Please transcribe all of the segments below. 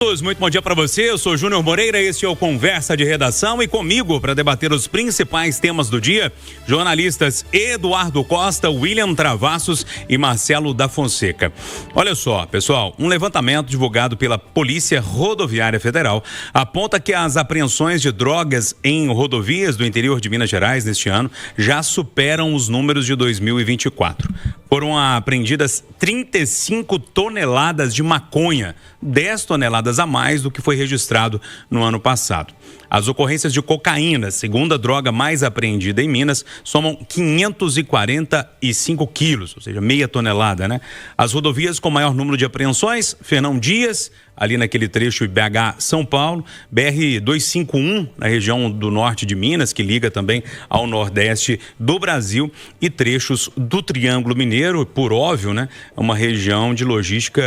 Muito bom dia para você, eu sou Júnior Moreira, este é o Conversa de Redação e comigo para debater os principais temas do dia, jornalistas Eduardo Costa, William Travassos e Marcelo da Fonseca. Olha só, pessoal, um levantamento divulgado pela Polícia Rodoviária Federal aponta que as apreensões de drogas em rodovias do interior de Minas Gerais neste ano já superam os números de 2024. Foram apreendidas 35 toneladas de maconha, 10 toneladas a mais do que foi registrado no ano passado. As ocorrências de cocaína, segunda droga mais apreendida em Minas, somam 545 quilos, ou seja, meia tonelada, né? As rodovias com maior número de apreensões, Fernão Dias, ali naquele trecho BH-São Paulo, BR-251, na região do norte de Minas, que liga também ao nordeste do Brasil, e trechos do Triângulo Mineiro, por óbvio, né? É uma região de logística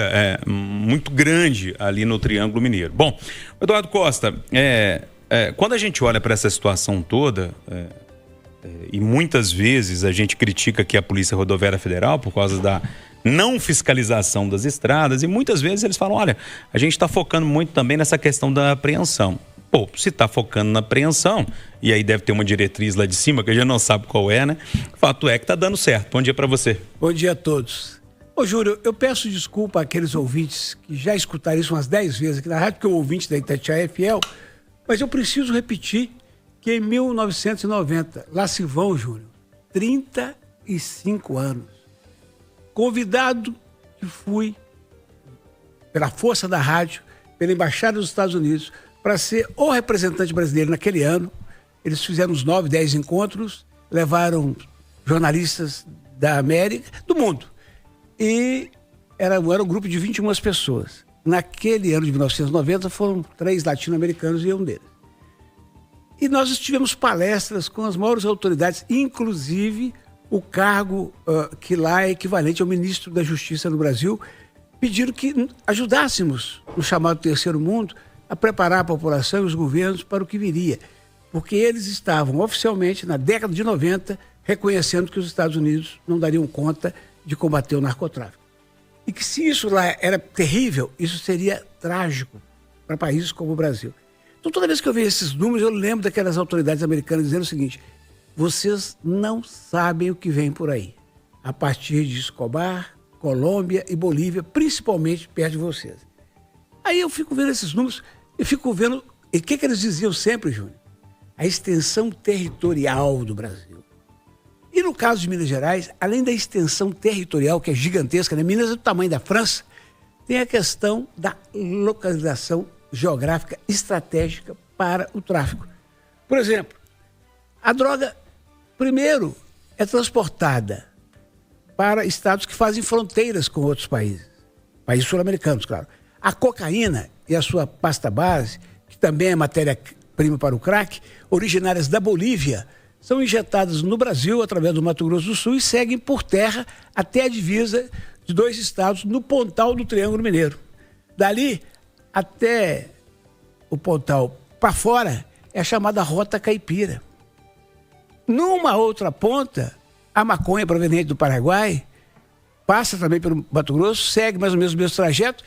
muito grande ali no Triângulo Mineiro. Bom, Eduardo Costa, quando a gente olha para essa situação toda, e muitas vezes a gente critica aqui a Polícia Rodoviária Federal por causa da não fiscalização das estradas, e muitas vezes eles falam, olha, a gente está focando muito também nessa questão da apreensão. Pô, se está focando na apreensão, e aí deve ter uma diretriz lá de cima, que a gente não sabe qual é, né? O fato é que está dando certo. Bom dia para você. Bom dia a todos. Ô, Júlio, eu peço desculpa àqueles ouvintes que já escutaram isso umas 10 vezes aqui na rádio, porque o ouvinte da Itatiaia é fiel, mas eu preciso repetir que em 1990, lá se vão, Júlio, 35 anos, convidado que fui pela força da rádio, pela Embaixada dos Estados Unidos, para ser o representante brasileiro naquele ano. Eles fizeram uns 9, 10 encontros, levaram jornalistas da América, do mundo. E era um grupo de 21 pessoas. Naquele ano de 1990 foram 3 latino-americanos e eu um deles. E nós tivemos palestras com as maiores autoridades, inclusive o cargo que lá é equivalente ao ministro da Justiça no Brasil, pedindo que ajudássemos no chamado Terceiro Mundo a preparar a população e os governos para o que viria. Porque eles estavam oficialmente, na década de 90, reconhecendo que os Estados Unidos não dariam conta de combater o narcotráfico. E que se isso lá era terrível, isso seria trágico para países como o Brasil. Então, toda vez que eu vejo esses números, eu lembro daquelas autoridades americanas dizendo o seguinte: vocês não sabem o que vem por aí. A partir de Escobar, Colômbia e Bolívia, principalmente perto de vocês. Aí eu fico vendo esses números, eu fico vendo... E o que eles diziam sempre, Júnior? A extensão territorial do Brasil. E no caso de Minas Gerais, além da extensão territorial, que é gigantesca, né? Minas é do tamanho da França, tem a questão da localização geográfica estratégica para o tráfico. Por exemplo, a droga, primeiro, é transportada para estados que fazem fronteiras com outros países sul-americanos, claro. A cocaína e a sua pasta base, que também é matéria-prima para o crack, originárias da Bolívia, são injetadas no Brasil através do Mato Grosso do Sul e seguem por terra até a divisa de 2 estados no Pontal do Triângulo Mineiro. Dali até o Pontal para fora é a chamada Rota Caipira. Numa outra ponta, a maconha proveniente do Paraguai passa também pelo Mato Grosso, segue mais ou menos o mesmo trajeto,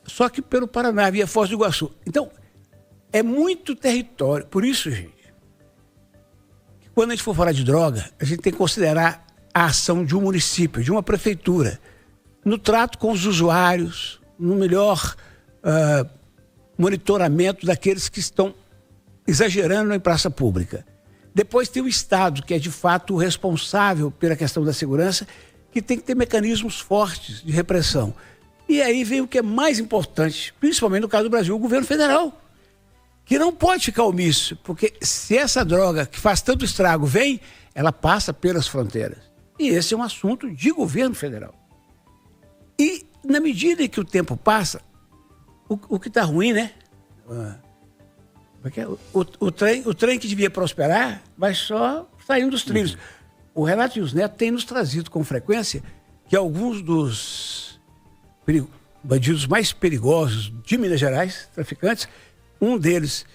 só que pelo Paraná, via Foz do Iguaçu. Então, é muito território. Por isso, gente, que quando a gente for falar de droga, a gente tem que considerar a ação de um município, de uma prefeitura, no trato com os usuários, no melhor monitoramento daqueles que estão exagerando em praça pública. Depois tem o Estado, que é de fato o responsável pela questão da segurança, que tem que ter mecanismos fortes de repressão. E aí vem o que é mais importante, principalmente no caso do Brasil, o governo federal, que não pode ficar omisso, porque se essa droga que faz tanto estrago vem, ela passa pelas fronteiras. E esse é um assunto de governo federal. E na medida em que o tempo passa, o que está ruim, né? O trem que devia prosperar vai só saindo dos trilhos. O Renato e os Neto têm nos trazido com frequência que alguns dos bandidos mais perigosos de Minas Gerais, traficantes, um deles,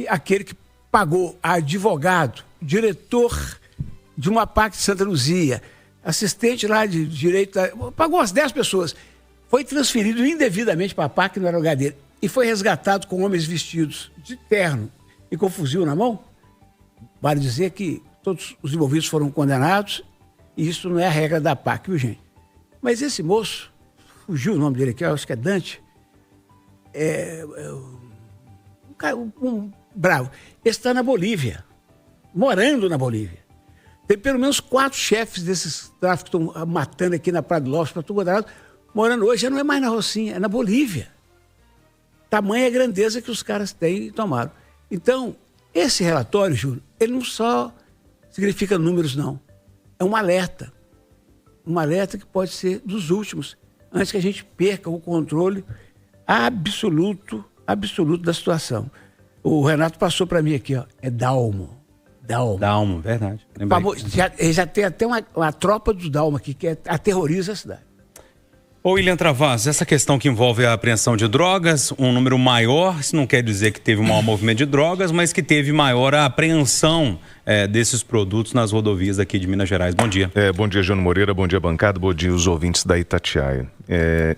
aquele que pagou a advogado, diretor de uma PAC de Santa Luzia, assistente lá de direito, pagou as 10 pessoas, foi transferido indevidamente para a PAC, no lugar dele. e foi resgatado com homens vestidos de terno e com fuzil na mão, vale dizer que todos os envolvidos foram condenados e isso não é a regra da PAC, viu, gente? Mas esse moço, fugiu o nome dele aqui, eu acho que é Dante, um bravo, está na Bolívia, morando na Bolívia. Tem pelo menos 4 chefes desses tráficos que estão matando aqui na Praia do Lopes, para todo lado, morando hoje, já não é mais na Rocinha, é na Bolívia. Tamanha a grandeza que os caras têm e tomaram. Então, esse relatório, Júlio, ele não só significa números, não. É um alerta. Um alerta que pode ser dos últimos, antes que a gente perca o controle absoluto da situação. O Renato passou para mim aqui, ó, é Dalmo. Dalmo, verdade. Já tem até uma tropa dos Dalmo aqui que aterroriza a cidade. Ô William Travassos, essa questão que envolve a apreensão de drogas, um número maior, isso não quer dizer que teve um maior movimento de drogas, mas que teve maior a apreensão desses produtos nas rodovias aqui de Minas Gerais. Bom dia. Bom dia, Jânio Moreira, bom dia, bancada, bom dia, os ouvintes da Itatiaia.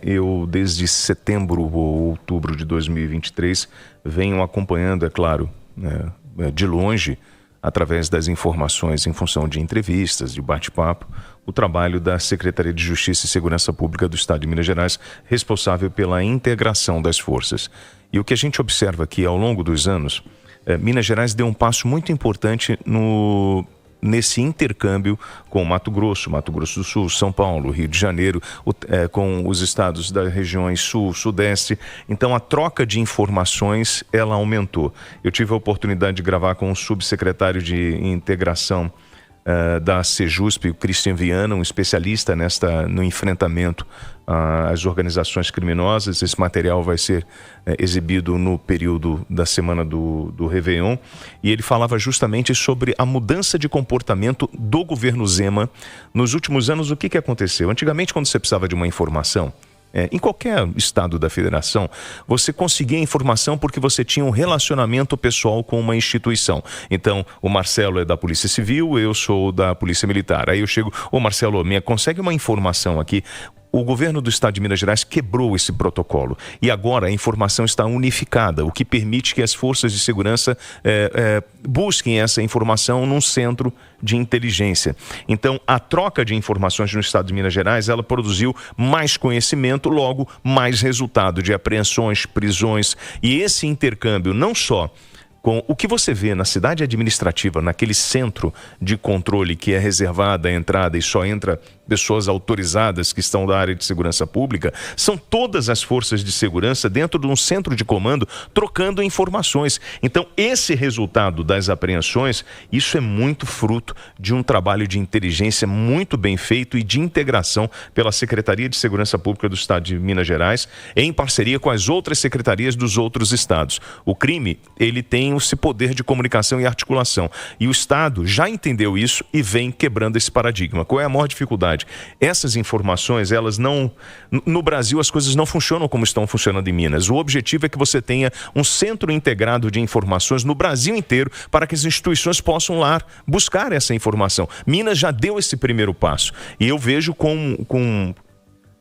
Eu, desde setembro ou outubro de 2023, venho acompanhando, é claro, de longe, através das informações em função de entrevistas, de bate-papo, o trabalho da Secretaria de Justiça e Segurança Pública do Estado de Minas Gerais, responsável pela integração das forças. E o que a gente observa aqui ao longo dos anos, Minas Gerais deu um passo muito importante nesse intercâmbio com Mato Grosso do Sul, São Paulo, Rio de Janeiro, com os estados das regiões Sul, Sudeste. Então a troca de informações, ela aumentou. Eu tive a oportunidade de gravar com o subsecretário de integração da Sejusp, o Cristian Viana, um especialista no enfrentamento às organizações criminosas. Esse material vai ser exibido no período da semana do Réveillon, e ele falava justamente sobre a mudança de comportamento do governo Zema nos últimos anos. O que aconteceu? Antigamente, quando você precisava de uma informação, em qualquer estado da federação, você conseguia informação porque você tinha um relacionamento pessoal com uma instituição. Então, o Marcelo é da Polícia Civil, eu sou da Polícia Militar. Aí eu chego, Marcelo, consegue uma informação aqui. O governo do estado de Minas Gerais quebrou esse protocolo e agora a informação está unificada, o que permite que as forças de segurança busquem essa informação num centro de inteligência. Então, a troca de informações no estado de Minas Gerais, ela produziu mais conhecimento, logo mais resultado de apreensões, prisões, e esse intercâmbio não só com o que você vê na cidade administrativa, naquele centro de controle que é reservada a entrada e só entra pessoas autorizadas que estão da área de segurança pública, são todas as forças de segurança dentro de um centro de comando trocando informações. Então, esse resultado das apreensões, isso é muito fruto de um trabalho de inteligência muito bem feito e de integração pela Secretaria de Segurança Pública do Estado de Minas Gerais, em parceria com as outras secretarias dos outros estados. O crime, ele tem esse poder de comunicação e articulação. E o Estado já entendeu isso e vem quebrando esse paradigma. Qual é a maior dificuldade? Essas informações, elas não... No Brasil, as coisas não funcionam como estão funcionando em Minas. O objetivo é que você tenha um centro integrado de informações no Brasil inteiro para que as instituições possam lá buscar essa informação. Minas já deu esse primeiro passo. E eu vejo com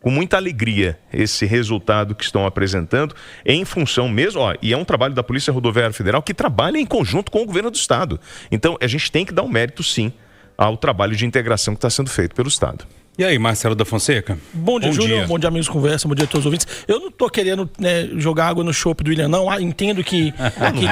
muita alegria esse resultado que estão apresentando em função mesmo, e é um trabalho da Polícia Rodoviária Federal que trabalha em conjunto com o governo do Estado. Então, a gente tem que dar um mérito, sim, ao trabalho de integração que está sendo feito pelo Estado. E aí, Marcelo da Fonseca? Bom dia, Júlio. Bom dia, amigos Conversa. Bom dia a todos os ouvintes. Eu não tô querendo jogar água no chope do William, não. Entendo que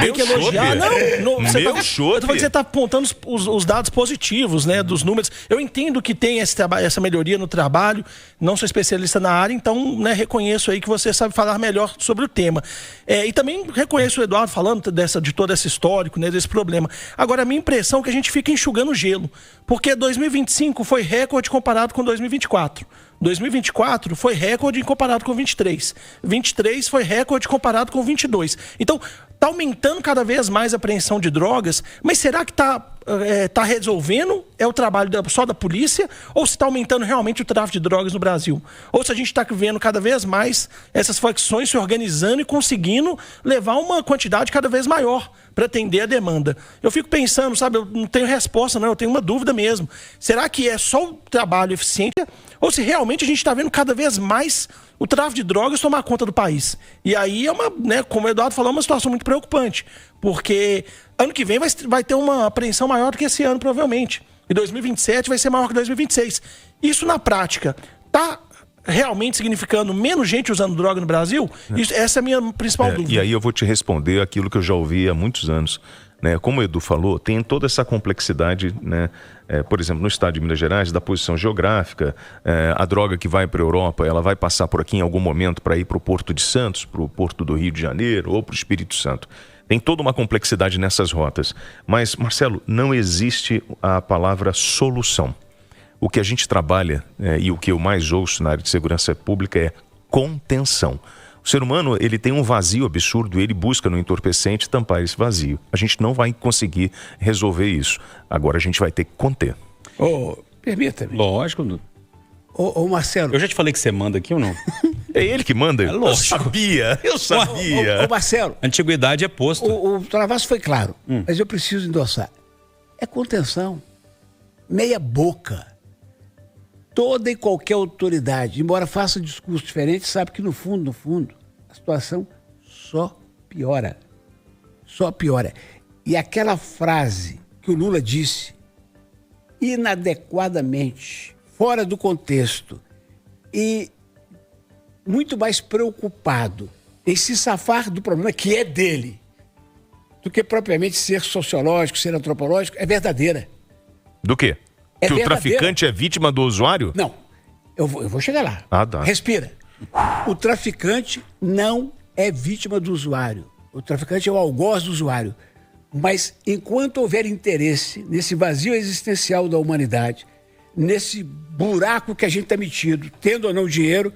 tem que elogiar. Eu tô falando que você tá apontando os dados positivos, dos números. Eu entendo que tem essa melhoria no trabalho. Não sou especialista na área, então reconheço aí que você sabe falar melhor sobre o tema. E também reconheço o Eduardo falando de todo esse histórico, desse problema. Agora, a minha impressão é que a gente fica enxugando gelo. Porque 2025 foi recorde comparado com 2024. 2024 foi recorde comparado com 23. 23 foi recorde comparado com 22. Então, está aumentando cada vez mais a apreensão de drogas, mas será que está resolvendo? É o trabalho só da polícia? Ou se está aumentando realmente o tráfico de drogas no Brasil? Ou se a gente está vendo cada vez mais essas facções se organizando e conseguindo levar uma quantidade cada vez maior para atender a demanda? Eu fico pensando, eu não tenho resposta não, eu tenho uma dúvida mesmo. Será que é só o trabalho eficiente? Ou se realmente a gente está vendo cada vez mais o tráfico de drogas tomar conta do país. E aí é como o Eduardo falou, é uma situação muito preocupante, porque ano que vem vai ter uma apreensão maior do que esse ano, provavelmente. E 2027 vai ser maior que 2026. Isso, na prática, está realmente significando menos gente usando droga no Brasil? Essa é a minha principal dúvida. E aí eu vou te responder aquilo que eu já ouvi há muitos anos. Né? Como o Edu falou, tem toda essa complexidade, né? Por exemplo, no estado de Minas Gerais, da posição geográfica, a droga que vai para a Europa, ela vai passar por aqui em algum momento para ir para o Porto de Santos, para o Porto do Rio de Janeiro ou para o Espírito Santo. Tem toda uma complexidade nessas rotas. Mas, Marcelo, não existe a palavra solução. O que a gente trabalha, e o que eu mais ouço na área de segurança pública é contenção. O ser humano, ele tem um vazio absurdo, ele busca no entorpecente tampar esse vazio. A gente não vai conseguir resolver isso. Agora a gente vai ter que conter. Permita-me. Lógico. Marcelo. Eu já te falei que você manda aqui ou não? É ele que manda? Lógico. Eu sabia. Marcelo. Antiguidade é posto. O Travasso foi claro, mas eu preciso endossar. É contenção. Meia boca. Toda e qualquer autoridade, embora faça discurso diferente, sabe que no fundo, a situação só piora. Só piora. E aquela frase que o Lula disse, inadequadamente, fora do contexto, e muito mais preocupado em se safar do problema que é dele, do que propriamente ser sociológico, ser antropológico, é verdadeira. Do quê? Que o traficante é vítima do usuário? Não, eu vou chegar lá. Tá. Respira. O traficante não é vítima do usuário. O traficante é o algoz do usuário. Mas enquanto houver interesse nesse vazio existencial da humanidade, nesse buraco que a gente está metido, tendo ou não dinheiro,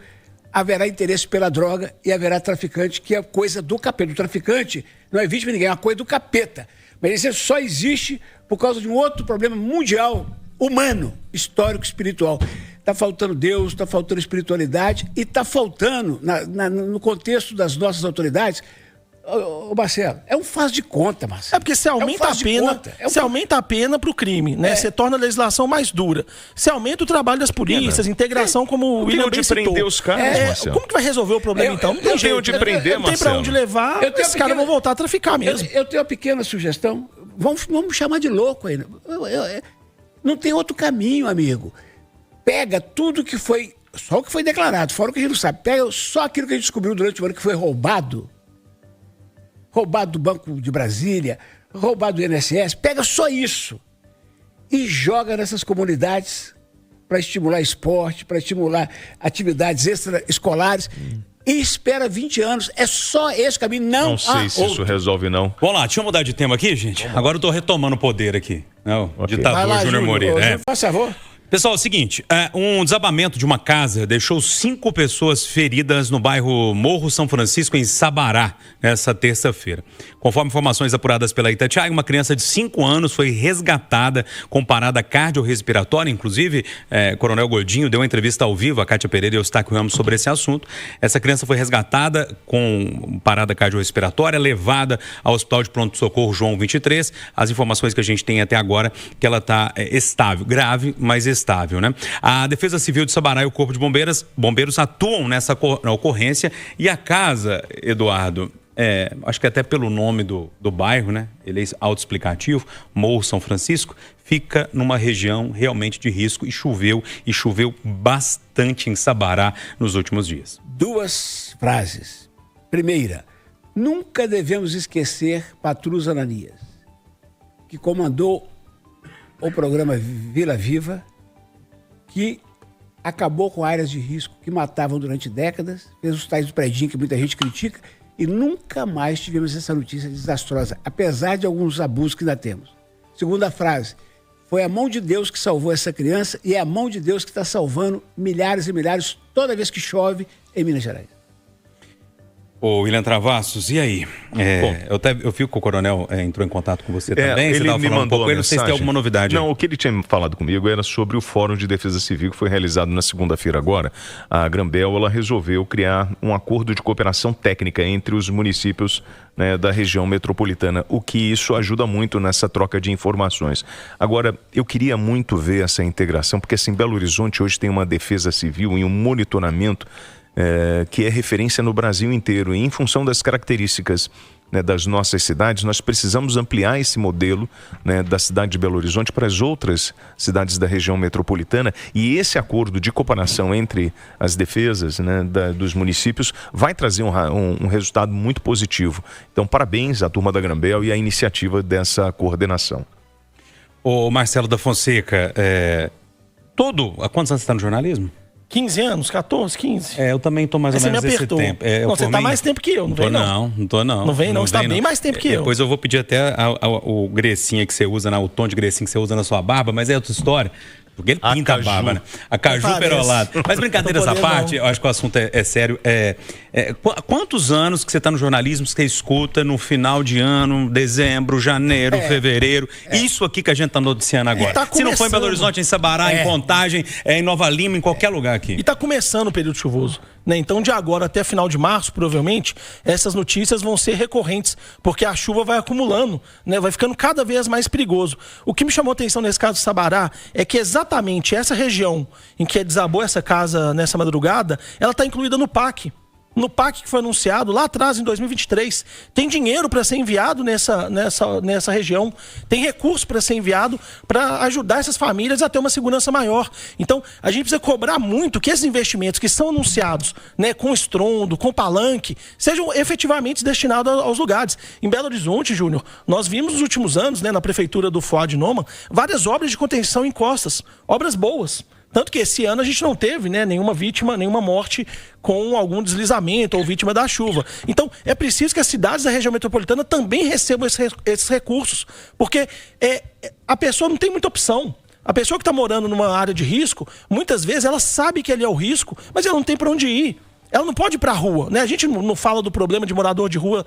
haverá interesse pela droga e haverá traficante, que é coisa do capeta. O traficante não é vítima de ninguém, é uma coisa do capeta. Mas isso só existe por causa de um outro problema mundial, humano, histórico, espiritual. Está faltando Deus, está faltando espiritualidade e está faltando, no contexto das nossas autoridades, Marcelo, é um faz de conta, Marcelo. É porque você aumenta a pena, você aumenta a pena para o crime, né? Você torna a legislação mais dura. Você aumenta o trabalho das polícias, integração, como o William bem citou. Prender os caras, Marcelo. Como que vai resolver o problema, então? Não tem jeito. Onde prender, Marcelo. Não tem para onde levar, esses caras vão voltar a traficar mesmo. Eu tenho uma pequena sugestão. Vamos chamar de louco ainda. Não tem outro caminho, amigo. Pega tudo que foi, só o que foi declarado, fora o que a gente não sabe. Pega só aquilo que a gente descobriu durante o ano que foi roubado. Roubado do Banco de Brasília, roubado do INSS. Pega só isso e joga nessas comunidades para estimular esporte, para estimular atividades extraescolares. E espera 20 anos. É só esse caminho. Não sei se isso resolve, não. Vamos lá, deixa eu mudar de tema aqui, gente. Agora eu tô retomando o poder aqui. Ditador Júnior Moreira. Por favor. Pessoal, é o seguinte, um desabamento de uma casa deixou 5 pessoas feridas no bairro Morro São Francisco, em Sabará, nessa terça-feira. Conforme informações apuradas pela Itatiaia, uma criança de 5 anos foi resgatada com parada cardiorrespiratória. Inclusive, Coronel Godinho deu uma entrevista ao vivo a Cátia Pereira e Eustáquio Ramos sobre esse assunto. Essa criança foi resgatada com parada cardiorrespiratória, levada ao Hospital de Pronto-Socorro João 23. As informações que a gente tem até agora que ela está estável, grave, mas estável, né? A Defesa Civil de Sabará e o Corpo de Bombeiros atuam nessa ocorrência e a casa, Eduardo, acho que até pelo nome do bairro, né? Ele é autoexplicativo, Morro São Francisco, fica numa região realmente de risco e choveu bastante em Sabará nos últimos dias. 2 frases. Primeira, nunca devemos esquecer Patrus Ananias, que comandou o programa Vila Viva, que acabou com áreas de risco que matavam durante décadas, fez os tais do predinho que muita gente critica, e nunca mais tivemos essa notícia desastrosa, apesar de alguns abusos que ainda temos. Segunda frase, foi a mão de Deus que salvou essa criança e é a mão de Deus que está salvando milhares e milhares toda vez que chove em Minas Gerais. Ô, William Travassos, e aí? Eu fico com o coronel entrou em contato com você também. Ele me mandou uma mensagem. Não sei se tem alguma novidade. Não, o que ele tinha falado comigo era sobre o Fórum de Defesa Civil que foi realizado na segunda-feira agora. A Grambel, ela resolveu criar um acordo de cooperação técnica entre os municípios, né, da região metropolitana, o que isso ajuda muito nessa troca de informações. Agora, eu queria muito ver essa integração, porque assim, Belo Horizonte hoje tem uma defesa civil e um monitoramento que é referência no Brasil inteiro. E em função das características, né, das nossas cidades, nós precisamos ampliar esse modelo, né, da cidade de Belo Horizonte para as outras cidades da região metropolitana, e esse acordo de cooperação entre as defesas, né, dos municípios vai trazer um resultado muito positivo. Então, parabéns à turma da Granbel e à iniciativa dessa coordenação. Ô Marcelo da Fonseca, há quantos anos você está no jornalismo? 15 anos, 14, 15. Eu também estou mais ou menos nesse tempo. Não, você está mais tempo que eu, não vem não. Não estou não. Não vem não, você está bem mais tempo que eu. Depois eu vou pedir até o grecinha que você usa, o tom de grecinha que você usa na sua barba, mas é outra história. Porque ele pinta a barba, né? A caju perolada. Mas brincadeira essa parte, eu acho que o assunto é sério. Quantos anos que você está no jornalismo, que você escuta no final de ano, dezembro, janeiro, fevereiro, isso aqui que a gente está noticiando agora. Tá, se não for em Belo Horizonte, em Sabará, em Contagem, em Nova Lima, em qualquer lugar aqui. E está começando o período chuvoso. Né? Então, de agora até final de março, provavelmente, essas notícias vão ser recorrentes, porque a chuva vai acumulando, né? Vai ficando cada vez mais perigoso. O que me chamou a atenção nesse caso de Sabará é que exatamente essa região em que desabou essa casa nessa madrugada, ela está incluída no PAC. No PAC que foi anunciado lá atrás, em 2023. Tem dinheiro para ser enviado nessa região. Tem recurso para ser enviado para ajudar essas famílias a ter uma segurança maior. Então, a gente precisa cobrar muito que esses investimentos que são anunciados, né, com estrondo, com palanque, sejam efetivamente destinados aos lugares. Em Belo Horizonte, Júnior, nós vimos nos últimos anos, né, na prefeitura do Fuad Noman, várias obras de contenção em costas. Obras boas. Tanto que esse ano a gente não teve, né, nenhuma vítima, nenhuma morte com algum deslizamento ou vítima da chuva. Então, é preciso que as cidades da região metropolitana também recebam esses recursos, porque a pessoa não tem muita opção. A pessoa que está morando numa área de risco, muitas vezes ela sabe que ali é o risco, mas ela não tem para onde ir. Ela não pode ir para a rua, né? A gente não fala do problema de morador de rua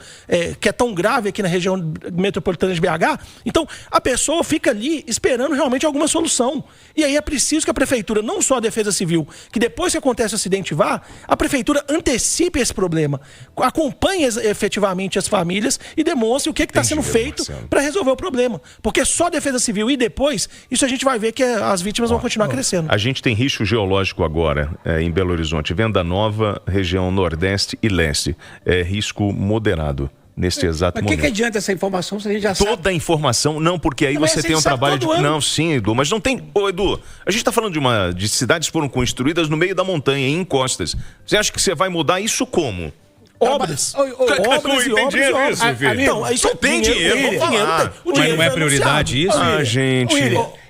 que é tão grave aqui na região metropolitana de BH. Então, a pessoa fica ali esperando realmente alguma solução. E aí é preciso que a prefeitura, não só a Defesa Civil, que depois que acontece o acidente vá, a prefeitura antecipe esse problema, acompanhe efetivamente as famílias e demonstre o que está sendo feito para resolver o problema. Porque só a Defesa Civil e depois, isso a gente vai ver que as vítimas vão continuar crescendo. A gente tem risco geológico agora em Belo Horizonte, Venda Nova, região Nordeste e Leste. É risco moderado neste exato momento. Mas o que adianta essa informação se a gente já sabe? Toda a informação, não, porque aí você tem um trabalho de... Não, sim, Edu, mas não tem... Ô, Edu, a gente está falando de cidades que foram construídas no meio da montanha, em encostas. Você acha que você vai mudar isso como? Obras. Obras e obras. Então, isso não tem dinheiro, vamos falar. Mas não é prioridade isso? Gente...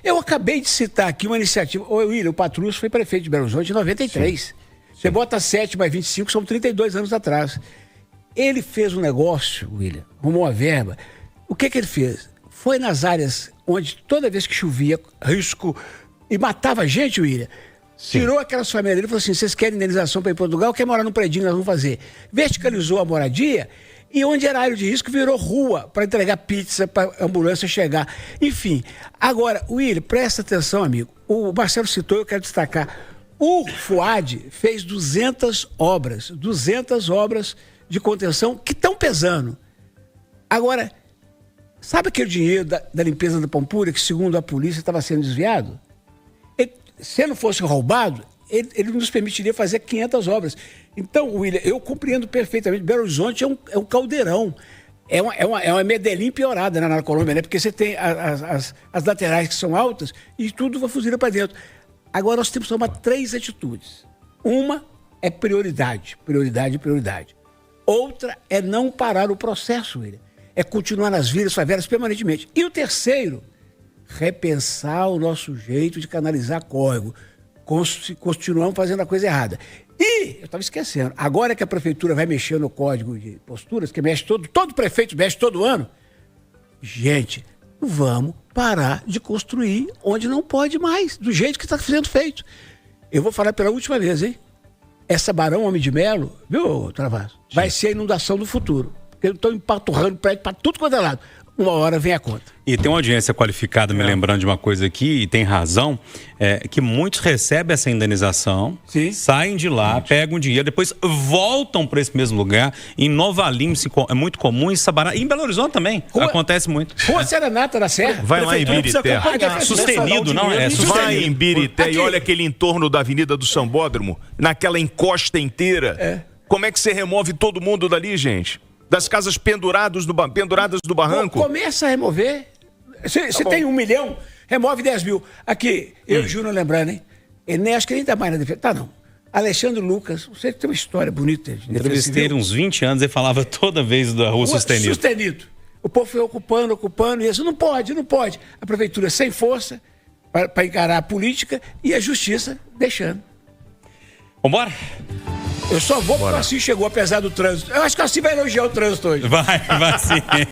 Eu acabei de citar aqui uma iniciativa. O Patrus foi prefeito de Belo Horizonte em 93. Sim. Você bota 7 mais 25, são 32 anos atrás. Ele fez um negócio, William, arrumou uma verba. O que ele fez? Foi nas áreas onde toda vez que chovia, risco, e matava gente, William. Sim. Tirou aquelas famílias dele e falou assim, vocês querem indenização para ir para Portugal? Quer morar num predinho, nós vamos fazer. Verticalizou a moradia e onde era área de risco virou rua para entregar pizza, para ambulância chegar. Enfim, agora, William, presta atenção, amigo. O Marcelo citou, eu quero destacar. O FUAD fez 200 obras de contenção que estão pesando. Agora, sabe aquele dinheiro da limpeza da Pampulha que, segundo a polícia, estava sendo desviado? Se não fosse roubado, ele nos permitiria fazer 500 obras. Então, William, eu compreendo perfeitamente. Belo Horizonte é um caldeirão. É uma Medellín piorada, né, na Colômbia, né? Porque você tem as laterais que são altas e tudo vai fuzilando para dentro. Agora nós temos que tomar 3 atitudes. Uma é prioridade. Outra é não parar o processo, William. É continuar nas vilas, favelas permanentemente. E o terceiro, repensar o nosso jeito de canalizar córrego. Continuamos fazendo a coisa errada. E, eu estava esquecendo, agora que a prefeitura vai mexer no código de posturas, que mexe todo prefeito mexe todo ano, gente, vamos parar de construir onde não pode mais, do jeito que está sendo feito. Eu vou falar pela última vez, hein? Essa Barão Homem de Melo, viu, Travasso? Vai ser a inundação do futuro. Porque eles estão empaturrando prédio para tudo quanto é lado. uma hora vem a conta. E tem uma audiência qualificada me lembrando de uma coisa aqui, e tem razão, que muitos recebem essa indenização, saem de lá, pegam dinheiro, depois voltam para esse mesmo lugar. Em Nova Lima é muito comum, em Sabará, e em Belo Horizonte também, acontece muito. Rua Serenata da Serra. Vai lá em Birité. Sustenido, não é? Vai em Birité e olha aquele entorno da Avenida do Sambódromo, naquela encosta inteira. Como é que você remove todo mundo dali, gente? Das casas penduradas do barranco? Começa a remover. Você tem 1 milhão, remove 10 mil. Aqui, eu e o Júnior lembrando, hein? Acho que nem tá mais na defesa. Tá, não. Alexandre Lucas, você tem uma história bonita. Entrevistei uns 20 anos e falava toda vez da Rua Sustenido. Sustenido. O povo foi ocupando, e isso não pode. A prefeitura sem força para encarar a política e a justiça deixando. Vambora? Eu só vou porque o Assis chegou, apesar do trânsito. Eu acho que o Assis vai elogiar o trânsito hoje. Vai sim.